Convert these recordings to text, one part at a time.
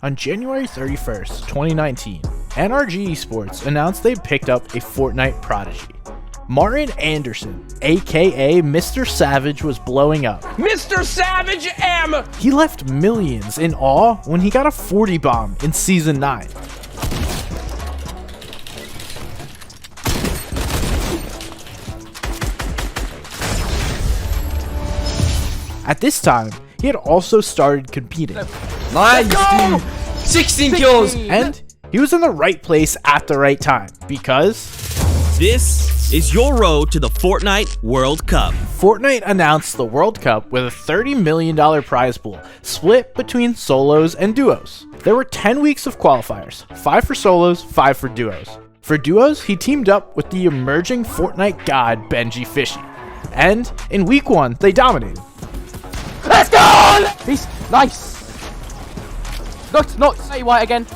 On January 31st, 2019, NRG Esports announced they picked up a Fortnite prodigy. Martin Anderson, aka Mr. Savage, was blowing up. Mr. Savage M! He left millions in awe when he got a 40 bomb in Season 9. At this time, he had also started competing. Nice, dude! 16 kills! And he was in the right place at the right time, because this is your road to the Fortnite World Cup. Fortnite announced the World Cup with a $30 million prize pool, split between solos and duos. There were 10 weeks of qualifiers, 5 for solos, 5 for duos. For duos, he teamed up with the emerging Fortnite god Benji Fishy. And in week 1, they dominated. Let's go! He's nice. Not say white again.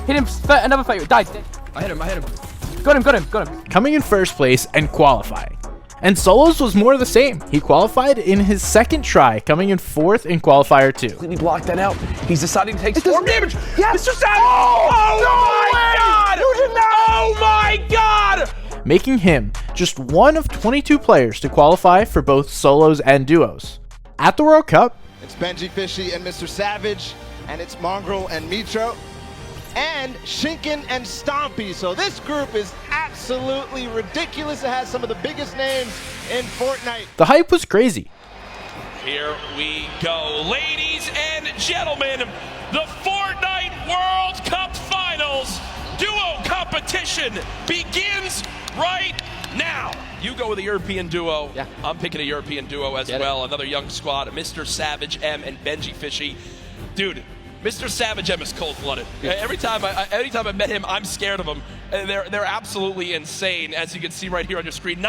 Hit him. Another favorite. Died. I hit him. Got him. Coming in first place and qualifying. And solos was more of the same. He qualified in his second try, coming in 4th in qualifier 2. Completely blocked that out. He's deciding to take storm damage. Yes. Mr. Savage! Oh my God! You did not! Oh my God! Making him just one of 22 players to qualify for both solos and duos. At the World Cup, it's Benji Fishy and Mr. Savage, and it's Mongrel and Mitro, and Shinken and Stompy. So this group is absolutely ridiculous. It has some of the biggest names in Fortnite. The hype was crazy. Here we go, ladies and gentlemen, the Fortnite World Cup Finals duo competition begins right now. You go with a European duo. Yeah. I'm picking a European duo as well. Another young squad, Mr. Savage M and Benji Fishy. Dude, Mr. Savage M is cold-blooded. Every time I met him, I'm scared of him. They're absolutely insane, as you can see right here on your screen.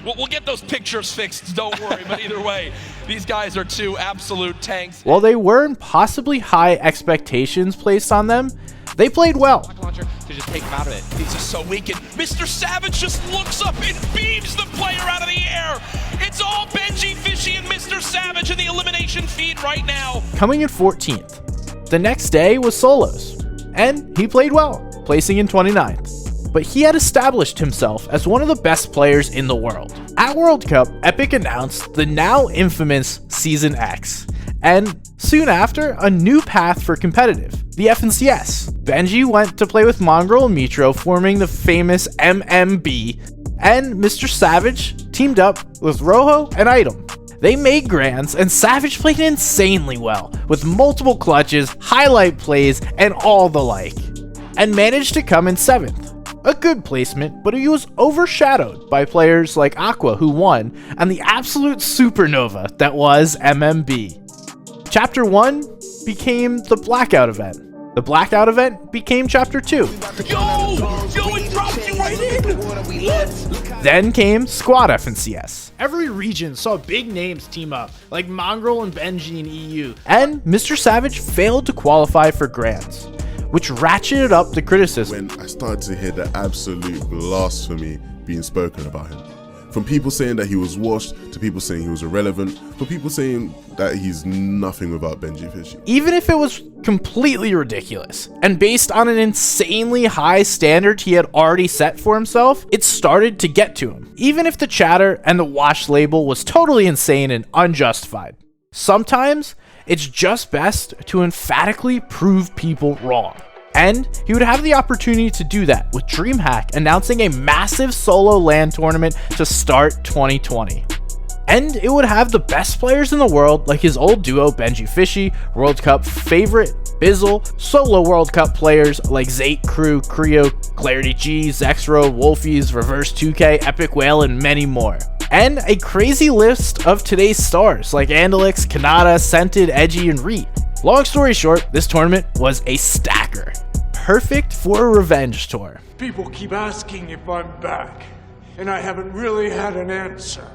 We'll get those pictures fixed, don't worry. But either way, these guys are two absolute tanks. While they weren't possibly high expectations placed on them, they played well. Launcher to just take him out of it. He's just so weak, and Mr. Savage just looks up and beams the player out of the air. It's all Benji Fishy and Mr. Savage in the elimination feed right now. Coming in 14th. The next day was solos, and he played well, placing in 29th. But he had established himself as one of the best players in the world. At World Cup, Epic announced the now infamous Season X, and soon after, a new path for competitive, the FNCS. Benji went to play with Mongrel and Mitro, forming the famous MMB, and Mr. Savage teamed up with Rojo and Item. They made grands, and Savage played insanely well, with multiple clutches, highlight plays, and all the like, and managed to come in 7th. A good placement, but he was overshadowed by players like Aqua, who won, and the absolute supernova that was MMB. Chapter 1 became the Blackout event. The Blackout event became Chapter 2. Yo, it dropped you right in. What? Then came Squad FNCS. Every region saw big names team up, like Mongrel and Benji in EU. And Mr. Savage failed to qualify for Grands, which ratcheted up the criticism. When I started to hear the absolute blasphemy being spoken about him. From people saying that he was washed, to people saying he was irrelevant, for people saying that he's nothing without Benji Fishy. Even if it was completely ridiculous, and based on an insanely high standard he had already set for himself, it started to get to him. Even if the chatter and the wash label was totally insane and unjustified. Sometimes, it's just best to emphatically prove people wrong. And he would have the opportunity to do that with DreamHack announcing a massive solo LAN tournament to start 2020. And it would have the best players in the world like his old duo Benji Fishy, World Cup favorite Bizzle, solo World Cup players like Zate Crew, Creo, Clarity G, Zexro, Wolfies, Reverse 2K, Epic Whale, and many more. And a crazy list of today's stars like Andalix, Kanata, Scented, Edgy, and Reed. Long story short, this tournament was a stacker. Perfect for a revenge tour. People keep asking if I'm back, and I haven't really had an answer.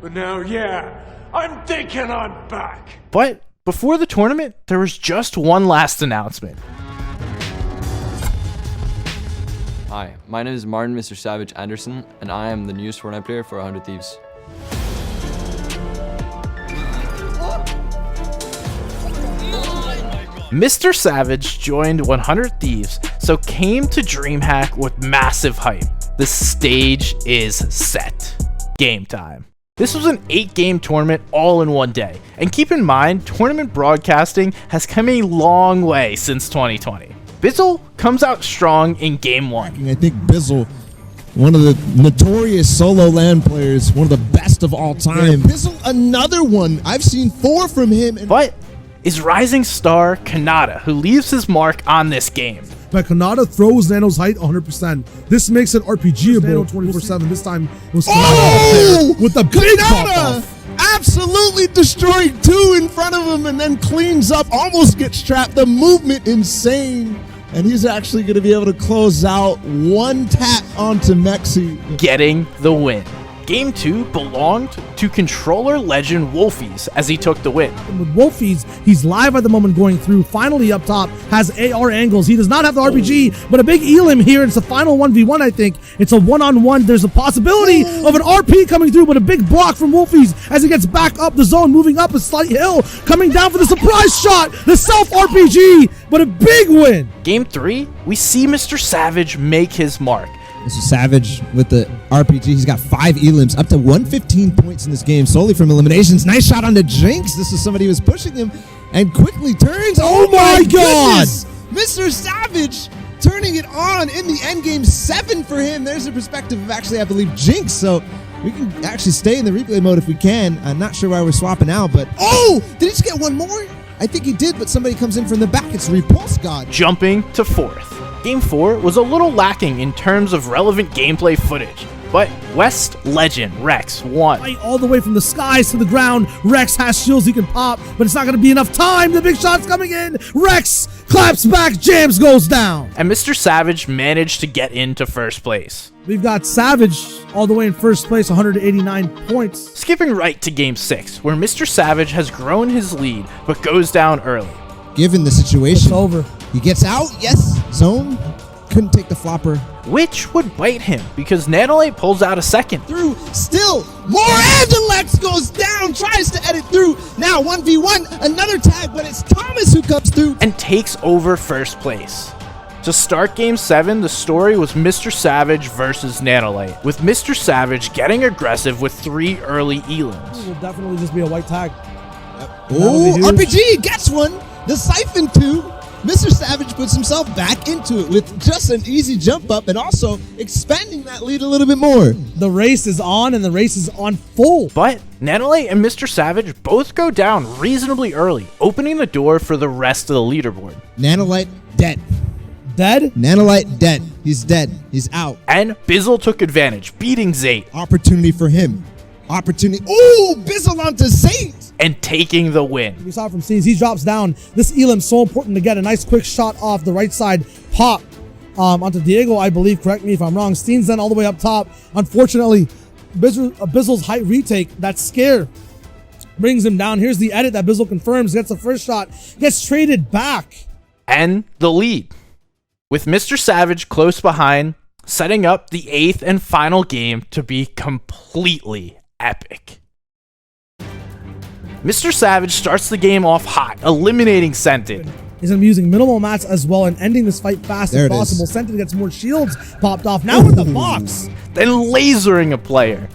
But now, yeah, I'm thinking I'm back. But before the tournament, there was just one last announcement. Hi, my name is Martin Mr. Savage Anderson, and I am the newest Fortnite player for 100 Thieves. Mr. Savage joined 100 Thieves, so came to DreamHack with massive hype. The stage is set. Game time. This was an 8-game tournament all in one day. And keep in mind, tournament broadcasting has come a long way since 2020. Bizzle comes out strong in game 1. I think Bizzle, one of the notorious solo LAN players, one of the best of all time. Bizzle, another one. I've seen 4 from him. But is rising star Kanata, who leaves his mark on this game. But Kanata throws Nano's height 100%. This makes it RPGable. Nano 24/7. This time it was Kanata up there with the big pop-off. Absolutely destroying 2 in front of him and then cleans up, almost gets trapped. The movement insane. And he's actually going to be able to close out 1 tap onto Mexi. Getting the win. Game 2 belonged to controller legend Wolfies as he took the win. With Wolfies, he's live at the moment going through. Finally up top, has AR angles. He does not have the RPG, but a big elim here. It's the final 1v1, I think. It's a one-on-one. There's a possibility of an RP coming through, but a big block from Wolfies as he gets back up the zone, moving up a slight hill, coming down for the surprise shot, the self-RPG, but a big win. Game 3, we see Mr. Savage make his mark. Mr. Savage with the RPG. He's got 5 elims, up to 115 points in this game, solely from eliminations. Nice shot on the Jinx. This is somebody who was pushing him and quickly turns. Oh my God! Goodness. Mr. Savage turning it on in the end game. 7 for him. There's a perspective of actually, I believe, Jinx. So we can actually stay in the replay mode if we can. I'm not sure why we're swapping out, but oh, did he just get one more? I think he did, but somebody comes in from the back. It's Repulse God. Jumping to 4th. Game 4 was a little lacking in terms of relevant gameplay footage, but West legend Rex won. Right, all the way from the skies to the ground. Rex has shields he can pop, but it's not going to be enough time. The big shot's coming in. Rex claps back, jams goes down. And Mr. Savage managed to get into first place. We've got Savage all the way in first place, 189 points. Skipping right to Game 6, where Mr. Savage has grown his lead, but goes down early. Given the situation, It's over. He gets out, yes, zone, couldn't take the flopper. Which would bite him, because Nanolite pulls out a second. Through, still, more Angelex goes down, tries to edit through. Now 1v1, another tag, but it's Thomas who comes through. And takes over first place. To start Game 7, the story was Mr. Savage versus Nanolite, with Mr. Savage getting aggressive with 3 early elims. It will definitely just be a white tag. Oh, RPG gets one. The Siphon 2. Mr. Savage puts himself back into it with just an easy jump up and also expanding that lead a little bit more. The race is on, and the race is on full. But Nanolite and Mr. Savage both go down reasonably early, opening the door for the rest of the leaderboard. Nanolite dead. Dead? Nanolite dead. He's dead. He's out. And Bizzle took advantage, beating Zayt. Opportunity for him. Opportunity. Oh, Bizzle onto Zayt. And taking the win. We saw it from Steens. He drops down. This elim's so important to get. A nice quick shot off the right side. Pop onto Diego, I believe. Correct me if I'm wrong. Steens then all the way up top. Unfortunately, Bizzle's height retake, that scare, brings him down. Here's the edit that Bizzle confirms. Gets the first shot. Gets traded back. And the lead. With Mr. Savage close behind, setting up the 8th and final game to be completely epic. Mr. Savage starts the game off hot, eliminating Scented. He's going to be using minimal mats as well and ending this fight fast as possible. Scented gets more shields popped off. Now with the box. Then lasering a player.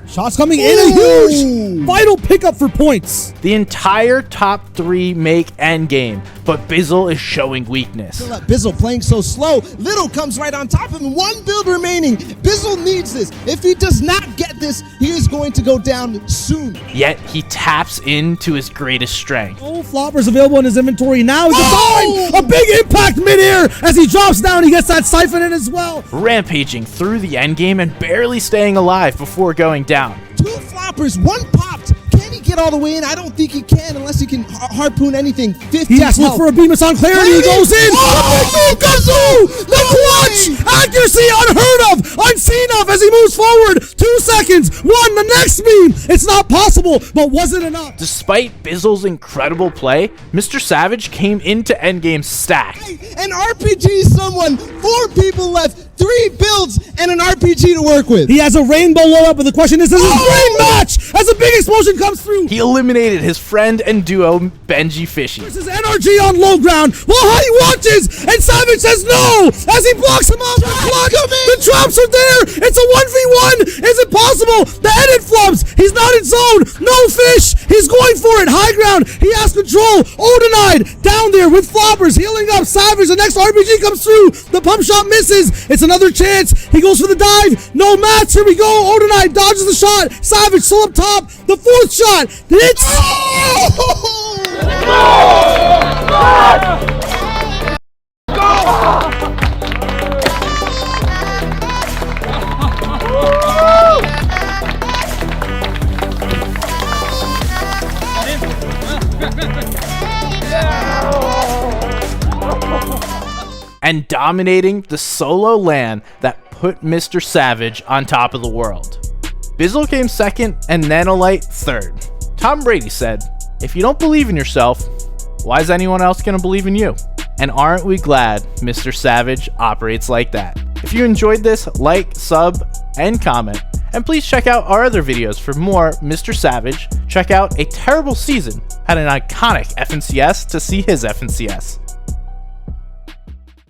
Shots coming in, a huge vital pickup for points. The entire top 3 make endgame, but Bizzle is showing weakness. Bizzle playing so slow. Little comes right on top of him. 1 build remaining. Bizzle needs this. If he does not get this, he is going to go down soon. Yet he taps into his greatest strength. Oh, floppers available in his inventory now. A big impact midair as he drops down. He gets that siphon in as well. Rampaging through the endgame and barely staying alive before going down. 2 floppers, 1 popped. Can he get all the way in? I don't think he can unless he can harpoon anything. 50 he has to look for a Bemis on Clarity. He goes in. Oh, the clutch! Accuracy unheard of, unseen of as he moves forward. 2 seconds. 1, the next beam. It's not possible, but was it enough? Despite Bizzle's incredible play, Mr. Savage came into endgame stacked. An RPG someone. 4 people left. 3 builds and an RPG to work with. He has a rainbow low up, but the question is, this is a great match as a big explosion comes through. He eliminated his friend and duo, Benji Fishy. Versus NRG on low ground while Honey watches, and Savage says no as he blocks him off. The traps are there. It's a 1v1. Is it possible? The edit flubs. He's not in zone. No fish. He's going for it. High ground. He has control. Odenide down there with floppers healing up. Savage. The next RPG comes through. The pump shot misses. It's another chance. He goes for the dive. No mats. Here we go. Odenide dodges the shot. Savage still up top. The fourth shot. It's. And dominating the solo LAN that put Mr. Savage on top of the world. Bizzle came second and Nanolite third. Tom Brady said, "If you don't believe in yourself, why is anyone else gonna believe in you?" And aren't we glad Mr. Savage operates like that? If you enjoyed this, like, sub, and comment. And please check out our other videos for more Mr. Savage. Check out A Terrible Season, had an iconic FNCS to see his FNCS.